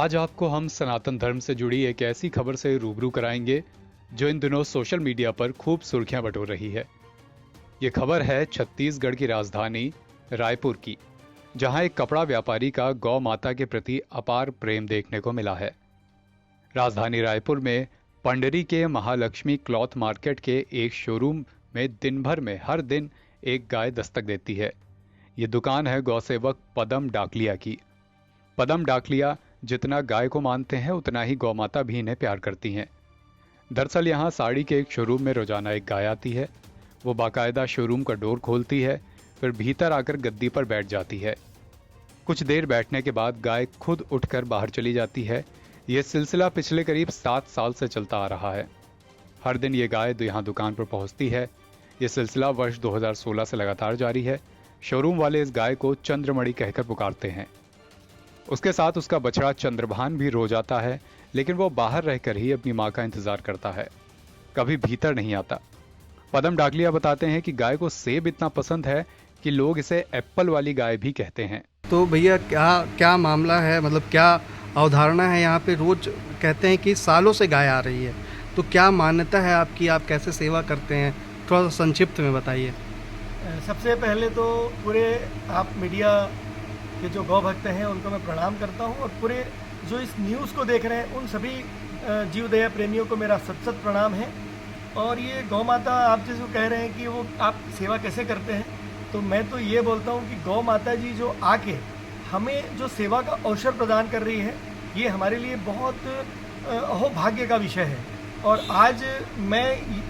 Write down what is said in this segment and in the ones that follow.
आज आपको हम सनातन धर्म से जुड़ी एक ऐसी खबर से रूबरू कराएंगे जो इन दिनों सोशल मीडिया पर खूब सुर्खियां बटोर रही है। ये खबर है छत्तीसगढ़ की राजधानी रायपुर की, जहां एक कपड़ा व्यापारी का गौ माता के प्रति अपार प्रेम देखने को मिला है। राजधानी रायपुर में पंडरी के महालक्ष्मी क्लॉथ मार्केट के एक शोरूम में दिन भर में हर दिन एक गाय दस्तक देती है। ये दुकान है गौसेवक पदम डाकलिया की। पदम डाकलिया जितना गाय को मानते हैं उतना ही गौ माता भी इन्हें प्यार करती हैं। दरअसल यहाँ साड़ी के एक शोरूम में रोजाना एक गाय आती है। वो बाकायदा शोरूम का डोर खोलती है, फिर भीतर आकर गद्दी पर बैठ जाती है। कुछ देर बैठने के बाद गाय खुद उठकर बाहर चली जाती है। ये सिलसिला पिछले करीब 7 साल से चलता आ रहा है। हर दिन ये गाय यहाँ दुकान पर पहुंचती है। ये सिलसिला वर्ष 2016 से लगातार जारी है। शोरूम वाले इस गाय को चंद्रमणि कहकर पुकारते हैं। उसके साथ उसका बछड़ा चंद्रभान भी रो जाता है, लेकिन वो बाहर रहकर ही अपनी मां का इंतजार करता है, कभी भीतर नहीं आता। पदम डाकलिया बताते हैं कि गाय को सेब इतना पसंद है कि लोग इसे एप्पल वाली गाय भी कहते हैं। तो भैया क्या क्या मामला है, मतलब क्या अवधारणा है यहाँ पे? रोज कहते हैं कि सालों से गाय आ रही है, तो क्या मान्यता है आपकी? आप कैसे सेवा करते हैं, थोड़ा सा संक्षिप्त में बताइए। सबसे पहले तो पूरे आप मीडिया के जो गौ भक्त हैं उनको मैं प्रणाम करता हूं, और पूरे जो इस न्यूज़ को देख रहे हैं उन सभी जीव दया प्रेमियों को मेरा सत सत प्रणाम है। और ये गौ माता आप जैसे कह रहे हैं कि वो आप सेवा कैसे करते हैं, तो मैं तो ये बोलता हूं कि गौ माता जी जो आके हमें जो सेवा का अवसर प्रदान कर रही है, ये हमारे लिए बहुत अहोभाग्य का विषय है। और आज मैं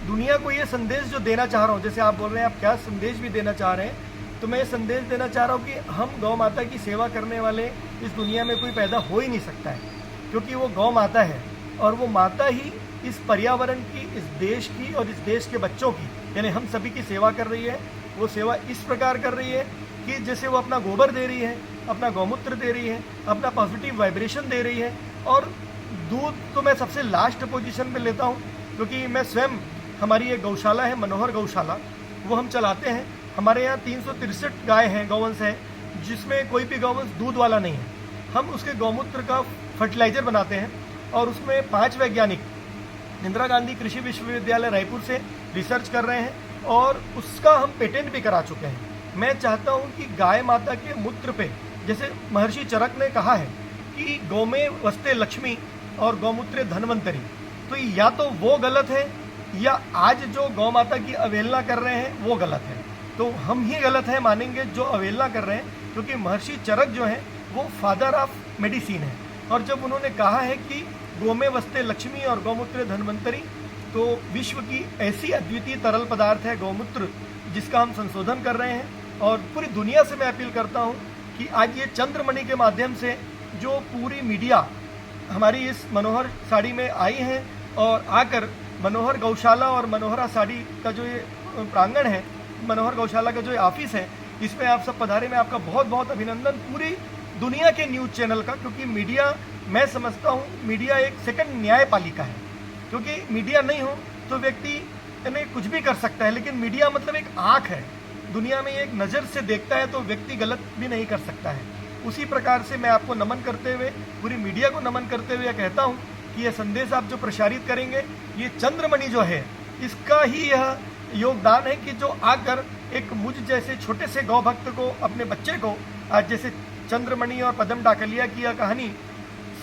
दुनिया को ये संदेश जो देना चाह रहा हूँ, जैसे आप बोल रहे हैं आप क्या संदेश भी देना चाह रहे हैं, तो मैं ये संदेश देना चाह रहा हूँ कि हम गौ माता की सेवा करने वाले इस दुनिया में कोई पैदा हो ही नहीं सकता है, क्योंकि वो गौ माता है। और वो माता ही इस पर्यावरण की, इस देश की और इस देश के बच्चों की, यानी हम सभी की सेवा कर रही है। वो सेवा इस प्रकार कर रही है कि जैसे वो अपना गोबर दे रही है, अपना गौमूत्र दे रही है, अपना पॉजिटिव वाइब्रेशन दे रही है। और दूध तो मैं सबसे लास्ट पोजीशन पे लेता हूँ, क्योंकि मैं स्वयं, हमारी एक गौशाला है मनोहर गौशाला, वो हम चलाते हैं। हमारे यहाँ 363 गाय हैं, गौवंश है, जिसमें कोई भी गौवंश दूध वाला नहीं है। हम उसके गौमूत्र का फर्टिलाइजर बनाते हैं, और उसमें 5 वैज्ञानिक इंदिरा गांधी कृषि विश्वविद्यालय रायपुर से रिसर्च कर रहे हैं, और उसका हम पेटेंट भी करा चुके हैं। मैं चाहता हूँ कि गाय माता के मूत्र पे, जैसे महर्षि चरक ने कहा है कि गौ में वस्ते लक्ष्मी और गौमूत्रे धनवंतरी, तो या तो वो गलत है या आज जो गौ माता की अवहेलना कर रहे हैं वो गलत है। तो हम ही गलत है मानेंगे जो अवहेलना कर रहे हैं, क्योंकि महर्षि चरक जो है वो फादर ऑफ मेडिसिन है। और जब उन्होंने कहा है कि गौ में वस्ते लक्ष्मी और गौमूत्र धनवंतरी, तो विश्व की ऐसी अद्वितीय तरल पदार्थ है गौमूत्र, जिसका हम संशोधन कर रहे हैं। और पूरी दुनिया से मैं अपील करता हूँ कि आज ये चंद्रमणि के माध्यम से जो पूरी मीडिया हमारी इस मनोहर साड़ी में आई है, और आकर मनोहर गौशाला और मनोहरा साड़ी का जो ये प्रांगण है, मनोहर गौशाला का जो ये ऑफिस है, इसमें आप सब पधारे। मैं आपका बहुत बहुत अभिनंदन पूरी दुनिया के न्यूज़ चैनल का, क्योंकि मीडिया, मैं समझता हूँ मीडिया एक सेकंड न्यायपालिका है। क्योंकि मीडिया नहीं हो तो व्यक्ति यानी कुछ भी कर सकता है, लेकिन मीडिया मतलब एक आँख है, दुनिया में एक नज़र से देखता है, तो व्यक्ति गलत भी नहीं कर सकता है। उसी प्रकार से मैं आपको नमन करते हुए, पूरी मीडिया को नमन करते हुए कहता हूँ कि यह संदेश आप जो प्रसारित करेंगे, ये चंद्रमणि जो है इसका ही यह योगदान है कि जो आकर एक मुझ जैसे छोटे से गौ भक्त को, अपने बच्चे को, आज जैसे चंद्रमणि और पदम डाकलिया की यह कहानी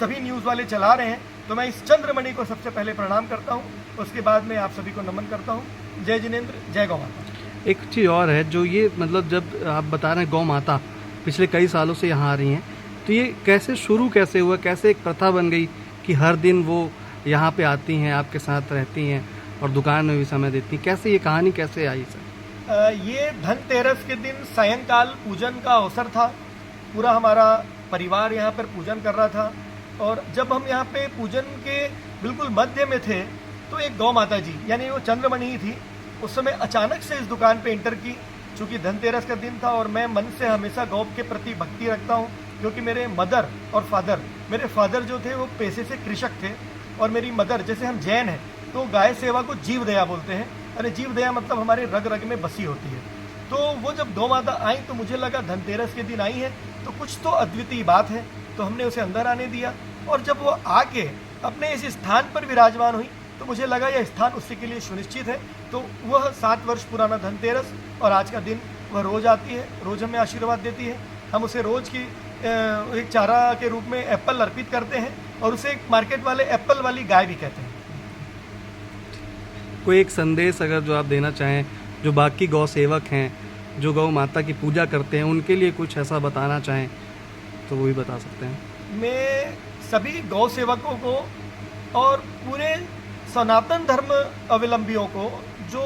सभी न्यूज़ वाले चला रहे हैं, तो मैं इस चंद्रमणि को सबसे पहले प्रणाम करता हूँ। उसके बाद में आप सभी को नमन करता हूँ। जय जिनेंद्र, जय गौ माता। एक चीज़ और है, जो ये मतलब जब आप बता रहे हैं गौ माता पिछले कई सालों से यहाँ आ रही हैं, तो ये कैसे शुरू कैसे हुआ, कैसे एक प्रथा बन गई कि हर दिन वो यहाँ पे आती हैं, आपके साथ रहती हैं और दुकान में भी समय देती हैं? कैसे ये कहानी कैसे आई सर? ये धनतेरस के दिन सायंकाल पूजन का अवसर था। पूरा हमारा परिवार यहाँ पर पूजन कर रहा था, और जब हम यहाँ पे पूजन के बिल्कुल मध्य में थे, तो एक गौ माता जी, यानी वो चंद्रमणि ही थी, उस समय अचानक से इस दुकान पे एंटर की। चूँकि धनतेरस का दिन था, और मैं मन से हमेशा गौ के प्रति भक्ति रखता हूँ, क्योंकि मेरे मदर और फादर, मेरे फादर जो थे वो पेशे से कृषक थे, और मेरी मदर, जैसे हम जैन हैं तो गाय सेवा को जीव दया बोलते हैं। अरे जीव दया मतलब हमारे रग रग में बसी होती है। तो वो जब गौ माता आई तो मुझे लगा धनतेरस के दिन आई है तो कुछ तो अद्वितीय बात है, तो हमने उसे अंदर आने दिया। और जब वो आके अपने इस स्थान पर विराजमान हुई तो मुझे लगा यह स्थान उसी के लिए सुनिश्चित है। तो वह 7 वर्ष पुराना धनतेरस और आज का दिन वह रोज आती है, रोज हमें आशीर्वाद देती है। हम उसे रोज की एक चारा के रूप में एप्पल अर्पित करते हैं और उसे एक मार्केट वाले एप्पल वाली गाय भी कहते हैं। कोई एक संदेश अगर जो आप देना चाहें, जो बाकी गौ सेवक हैं जो गौ माता की पूजा करते हैं, उनके लिए कुछ ऐसा बताना चाहें तो वो भी बता सकते हैं। मैं सभी गौ सेवकों को और पूरे सनातन धर्म अवलंबियों को, जो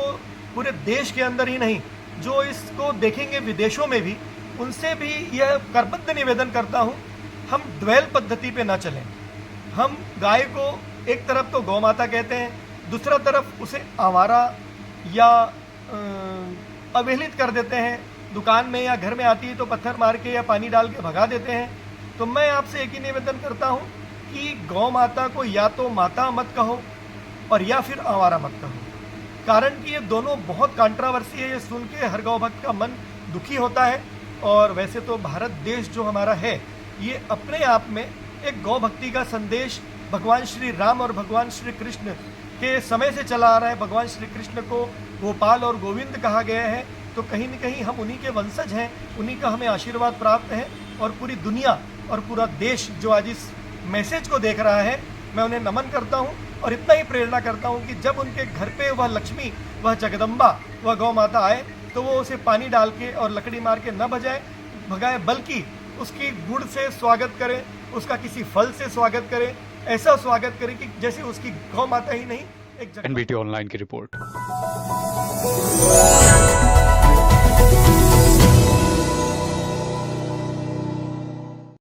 पूरे देश के अंदर ही नहीं, जो इसको देखेंगे विदेशों में भी, उनसे भी यह करबद्ध निवेदन करता हूँ, हम ड्वेल पद्धति पे ना चलें। हम गाय को एक तरफ तो गौ माता कहते हैं, दूसरा तरफ उसे आवारा या अवहेलित कर देते हैं। दुकान में या घर में आती है तो पत्थर मार के या पानी डाल के भगा देते हैं। तो मैं आपसे एक ही निवेदन करता हूँ कि गौ माता को या तो माता मत कहो और या फिर आवारा मत कहो, कारण कि ये दोनों बहुत कंट्रोवर्सी है। ये सुन के हर गौ भक्त का मन दुखी होता है। और वैसे तो भारत देश जो हमारा है, ये अपने आप में एक गौ भक्ति का संदेश भगवान श्री राम और भगवान श्री कृष्ण के समय से चला आ रहा है। भगवान श्री कृष्ण को गोपाल और गोविंद कहा गया है, तो कहीं न कहीं हम उन्हीं के वंशज हैं, उन्हीं का हमें आशीर्वाद प्राप्त है। और पूरी दुनिया और पूरा देश जो आज इस मैसेज को देख रहा है, मैं उन्हें नमन करता हूँ और इतना ही प्रेरणा करता हूँ कि जब उनके घर पे वह लक्ष्मी, वह जगदम्बा, वह गौ माता आए तो वो उसे पानी डाल के और लकड़ी मार के न भगाए, बल्कि उसकी गुड़ से स्वागत करें, उसका किसी फल से स्वागत करें, ऐसा स्वागत करें कि जैसे उसकी गौ माता ही नहीं, एक NBT ऑनलाइन की रिपोर्ट।